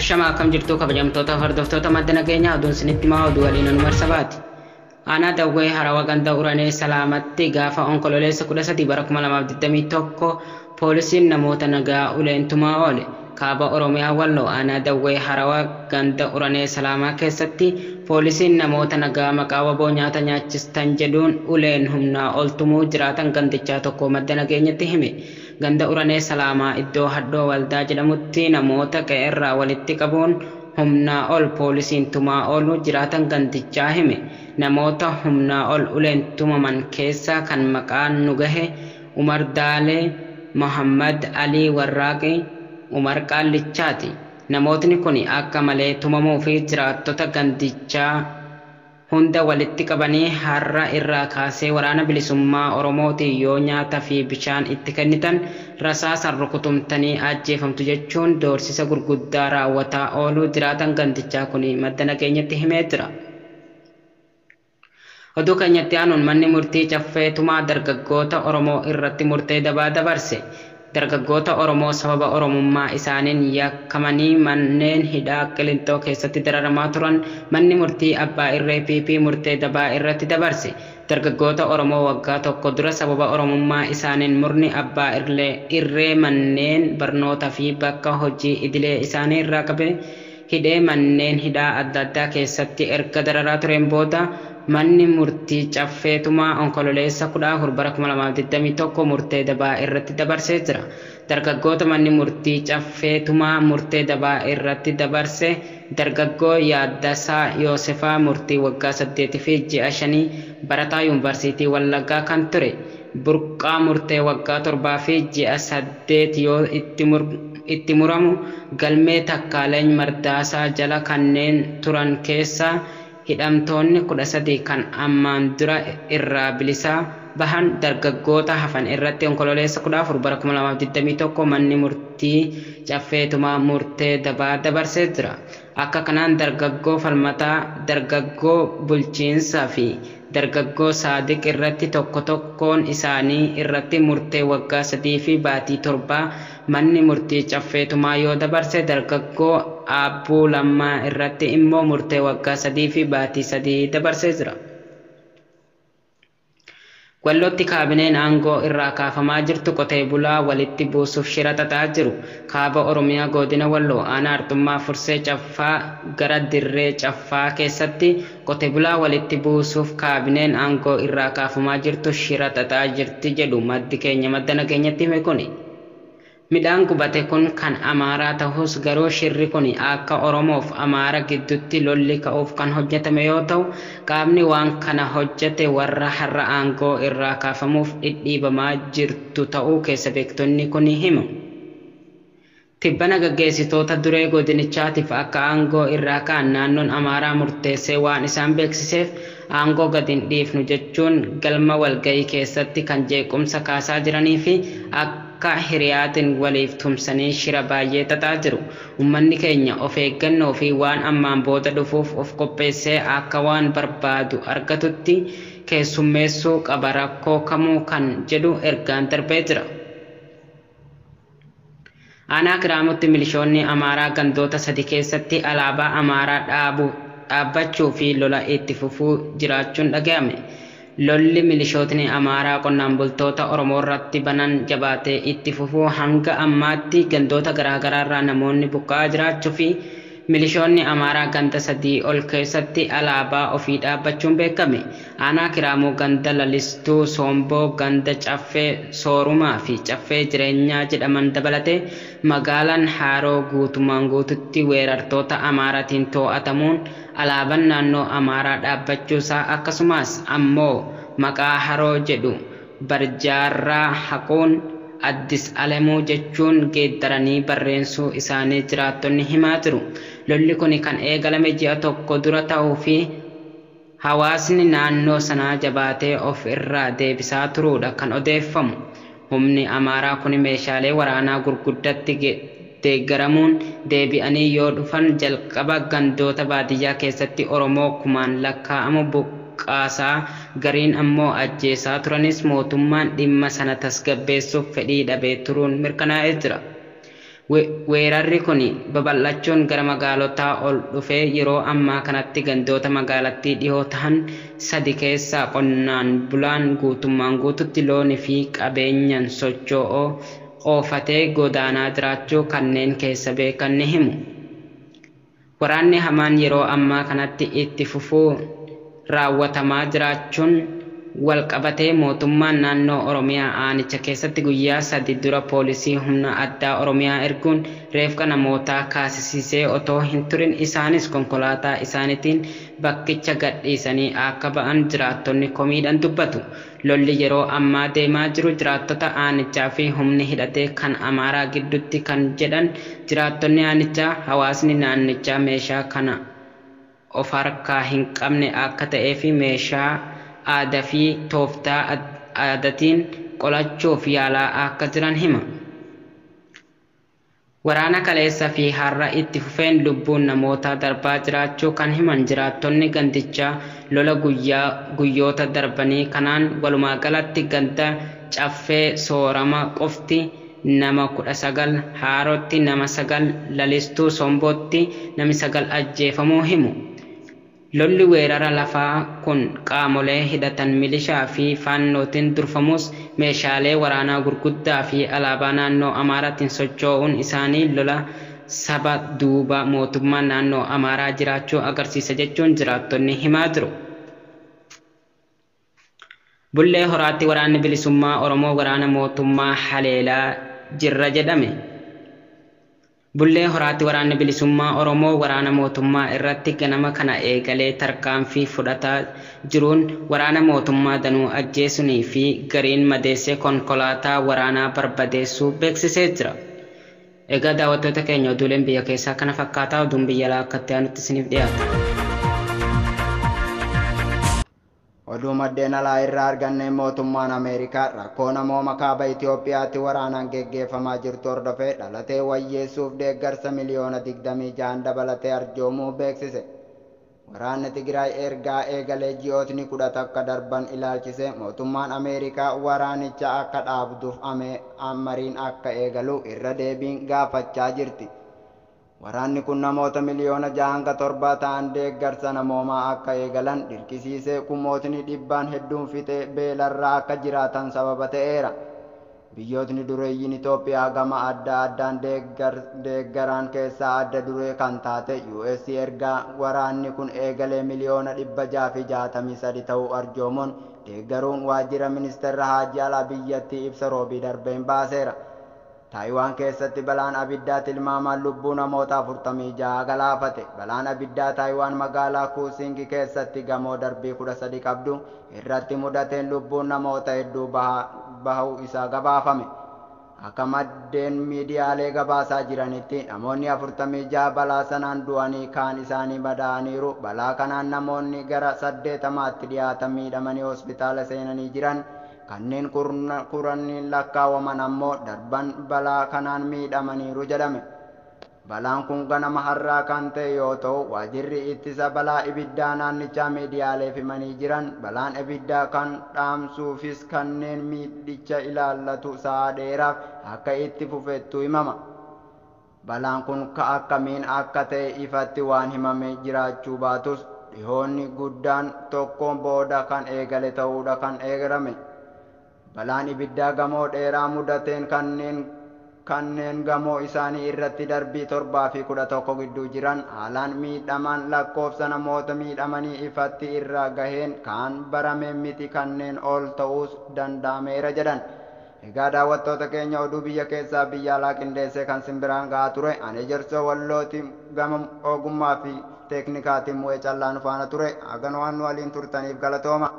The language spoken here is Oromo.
Ashama akkam jirtu kabajamtoota hordoftoota madda nageenyaa oduun sinitti maa oduu waliin marsabaati. Aanaa Dawwee Harawa ganda Uranee Salaamatti gaafa onkololeessa 13 bara 2021 poolisiin namoota nagaa uleentumaa oole. Kaaba Oromiyaa Walloo aanaa Dawwee Harawa ganda Uranee Salaamaa keessatti poolisiin namoota nagaa maqaa waboo nyaata nyaachistan jedhuun uleen humnaa oltumuu jiraatan gandichaa tokko madda nageenyatti hime. Ganda Uranee Salaamaa iddoo Haddoo Waldaa jedhamutti namoota qe'erraa walitti qabuun humnaa ol poolisiin tumaa oolu jiraatan gandichaa hime. Namoota humnaa ol uleen tumaman keessaa kan maqaan nu gahe Umar Daalee, Muhammad Ali Warraaqi, Umar Qaallichaati. Namootni kun akka malee tumamuu fi jiraattota gandichaa hunda walitti qabanii har'a irraa kaasee waraana bilisummaa Oromootii yoo nyaata fi bishaan itti kennitan rasaasan rukutumtanii ajjeefamtu jechuun doorsisa gurguddaa raawwataa ooluu jiraatan gandichaa kun madda nageenyatti himee jira. Oduu keenyatti aanuun manni murtii caffee tumaa dargaggoota Oromoo irratti murtee dabaa dabarse. Dargaggoota Oromoo sababa Oromummaa isaaniin yakkamanii manneen hidhaa Qilintoo keessatti dararamaa turan manni murtii abbaa irree PP murtee dabaa irratti dabarse. Dargaggoota Oromoo waggaa tokko dura sababa Oromummaa isaaniin murni abbaa irree manneen barnootaa fi bakka hojii idilee isaanii irraa qabe hidhee manneen hidhaa adda addaa keessatti erga dararaa tureen booda manni murtii caffee tumaa onkololeessa 14 bara 2021 murtee dabaa irratti dabarsee jira. Dargaggoota manni murtii caffee tumaa murtee dabaa irratti dabarse dargaggoo Yaaddasaa Yoosefaa murtii waggaa 8 fi ji'a 5 barataa yuunivarsiitii Wallaggaa kan ture. Burqaa murtee waggaa 7 fi ji'a 8 yoo itti muramu galmee Takkaaleen Mardaasaa jala kanneen turan keessaa hidhamtoonni 13 kan ammaan dura irraa bilisaa bahan dargaggoota hafan irratti onkololeessa 14 bara 2021 manni murtii caffee tumaa murtee dabaa dabarsee jira. Akka kanaan dargaggoo Falmataa, dargaggoo Bulchiinsaa fi dargaggoo Saadiq irratti tokko tokkoon isaanii irratti murtee waggaa 3 fi baatii 7 manni murtii caffee tumaa yoo dabarse dargaggoo Abbuu Lammaa irratti immoo murtee waggaa 3 fi baatii 3 dabarsee jira. Wallootti kaabineen aangoo irraa kaafamaa jirtu qotee bulaa walitti buusuuf shira xaxaa jiru. Kaaba Oromiyaa godina Walloo aanaa Artummaa Fursee Caffaa gara Dirree Caffaa keessatti qotee bulaa walitti buusuuf kaabineen aangoo irraa kaafamaa jirtu shira xaxaa jirti jedhu maddi keenya madda nageenyatti hime kuni. Midhaan gubate kun kan Amaaraa ta'us garuu shirri kun akka Oromoof Amaara gidduutti lolli ka'uuf kan hojjetame yoo ta'u qaamni waan kana hojjete warra har'a aangoo irraa kaafamuuf dhidhiibamaa jirtu ta'uu keessa beektonni kun himu. Tibbana gaggeessitoota duree godinichaatiif akka aangoo irraa ka'an naannoon Amaaraa murteessee waan isaan beeksiseef aangoo gad hin dhiifnu jechuun galma walga'ii keessatti kan jeequmsa kaasaa jiranii fi akka hiriyaatiin waliif tumsanii shira baay'ee xaxaa jiru. Uummanni keenya of eeggannoo fi waan ammaan booda dhufuuf of qopheessee akka waan barbaadu argatutti keessummeessuu qaba rakkoo kamuu kan jedhu ergaan darbee jira. Aanaa Kiraamutti milishoonni Amaaraa gandoota 3 keessatti alaabaa Amaaraa dhaabbachuu fi lola itti fufuu jiraachuun dhaga'ame. Lolli milishootni Amaaraa qonnaan bultoota Oromoo irratti banan jabaatee itti fufuu hanga ammaatti gandoota garaagaraa irraa namoonni buqqa'aa jiraachuu fi milishoonni Amaaraa ganda 3 ol keessatti alaabaa ofii dhaabbachuun beekame. Aanaa Kiraamuu ganda Lalistuu, Soomboo, ganda Caffee Soorumaa fi Caffee Jireenyaa jedhaman dabalatee magaalaan Haroo guutumaan guututti weerartoota Amaaraatiin to'atamuun alaabaan naannoo Amaaraa dhaabbachuusaa akkasumas ammoo maqaa Haroo jedhu barjaarraa haquun Addis Alamuu jechuun geeddaranii barreessuu isaanii jiraattonni himaa jiru. Lolli kun kan eegalame ji'a tokko dura ta'uu fi hawaasni naannoo sanaa jabaatee of irraa deebisaa turuudha kan odeeffamu. Humni Amaaraa kun meeshaalee waraanaa gurguddatti deeggaramuun deebi'anii yoo dhufan jalqaba gandoota baadiyyaa keessatti Oromoo kumaan lakkaa'amu buqqaasaa gariin ammoo ajjeesaa turanis mootummaan dhimma sana tasgabbeessuuf fedhii dhabee turuun mirkanaa'ee jira. Weerarri kun babal'achuun gara magaalotaa ol dhufee yeroo ammaa kanatti gandoota magaalattii dhihoo ta'an 3 keessaa qonnaan bulaan guutummaan guututti loonii fi qabeenyaan socho'oo oofatee godaanaa jiraachuu kanneen keessa beekan ni himu. Waraanni hamaan yeroo ammaa kanatti itti fufuu raawwatamaa jiraachuun walqabatee mootummaan naannoo Oromiyaa aanicha keessatti guyyaa 3 dura poolisii humna addaa Oromiyaa erguun reeffa namootaa kaasisiisee otoo hin turin isaanis konkolaataa isaaniitiin bakkicha gadhiisanii akka ba'an jiraattonni komiidhaan dubbatu. Lolli yeroo ammaa deemaa jiru jiraattota aanichaa fi humni hidhatee kan Amaaraa gidduutti kan jedhan jiraattonni aanichaa hawaasni naannichaa meeshaa kana of harkaa hin qabne akka ta'ee fi meeshaa aadaa fi tooftaa aadaatiin qolachuuf yaalaa akka jiran hima. Waraana kaleessa fi har'a itti fufeen lubbuun namootaa darbaa jiraachuu kan himan jiraattonni gandichaa lola guyyoota darbanii kanaan walumaa galatti ganda caffee soorama qofti nama 19, Haarootti nama 9, Lalistuu Sombootti nami 9 ajjeefamuu himu. Lolli weerara lafaa kun qaamolee hidhatan milishaa fi faannootiin durfamus meeshaalee waraanaa gurguddaa fi alaabaa naannoo Amaaraatiin socho'uun isaanii lola saba duuba mootummaa naannoo Amaaraa jiraachuu agarsiisa jechuun jiraattonni himaa jiru. Bullee Horaatti waraanni bilisummaa Oromoo waraana mootummaa haleelaa jirra jedhame. Bullee Horaatti waraanni bilisummaa Oromoo waraana mootummaa irratti ganama kana eegalee tarkaanfii fudhataa jiruun waraana mootummaa danuu ajjeesunii fi gariin madeessee konkolaataa waraanaa barbadeessuu beeksisee jira. Egaa daawwattoota keenya oduuleen biyya keessaa kana fakkaataa oduun biyya alaa akkatti aanutti isiniif dhiyaata. Oduu maddeen alaa irraa arganne mootummaan Ameerikaa rakkoo namooma kaaba Itoophiyaatti waraanaan geggeeffamaa jirtu hordofee dhalatee wayyeessuuf deeggarsa miliyoona 26 dabalatee arjoomuu beeksise. Waraanni Tigraay ergaa eegalee ji'ootni 10 akka darban ilaalchise mootummaan Ameerikaa waraanicha akka dhaabduuf mariin akka eegalu irra deebiin gaafachaa jirti. Waraanni kun namoota miliyoona 6.7 ta'an deeggarsa namoomaa akka eegalan dirqisiisee kumootni dhibbaan hedduun fixee beelarraa akka jiraatan sababa ta'eera. Biyyootni dureeyyiin Itoophiyaa gama adda addaan deeggaran keessaa adda duree kan taate US ergaa waraanni kun eegalee miliyoona 663 ta'uu arjoomuun deeggaruun waajjira ministeera haajaa alaa biyyattii ibsa roobii darbeen baaseera. Taayiwaan keessatti balaan abiddaa tilmaamaan lubbuu namoota 46 galaafate. Balaan abiddaa Taayiwaan magaalaa Kuusingi keessatti gamoo darbii 13 qabdu irratti mudateen lubbuun namoota hedduu bahuu isaa gabaafame. Akka maddeen miidiyaalee gabaasaa jiranitti namoonni 46 balaa sanaan du'anii kaan isaanii madaa'aniiru. Balaa kanaan namoonni gara 80tti dhiyaatan miidhamanii hospitaala seenanii jiran. Kanneen kurniin lakkaawaman ammoo darban balaa kanaan miidhamaniiru jedhame. Balaan kun ganama har'aa kan ta'e yoo ta'u waajjirri ittisa balaa ibiddaa naannichaa miidiyaaleef himanii jiran balaan ibiddaa kan dhaamsuufis kanneen miidhicha ilaallatu sa'a dheeraaf akka itti fufettu himama. Balaan kun akkamiin akka ta'e ifatti waan himame jiraachuu baatus dhihoonni guddaan tokkoon booda kan eegale ta'uudha kan eegalame. Balaan ibiddaa gamoo dheeraa mudateen kanneen gamoo isaanii irratti darbii 7 fi 11 gidduu jiran haalaan miidhaman lakkoofsa namoota miidhamanii ifatti irra gaheen kan barame miti kanneen ol ta'uus danda'ameera jedhan. Egaa daawwattoota keenya oduu biyya keessaa biyya alaa qindeessee kan simbiraan gahaa ture ani Ejersoo Wallooti gama ogummaa fi teeknikaatiin mu'ee callaan faana ture hagan waan nu waliin turtaniif galatooma.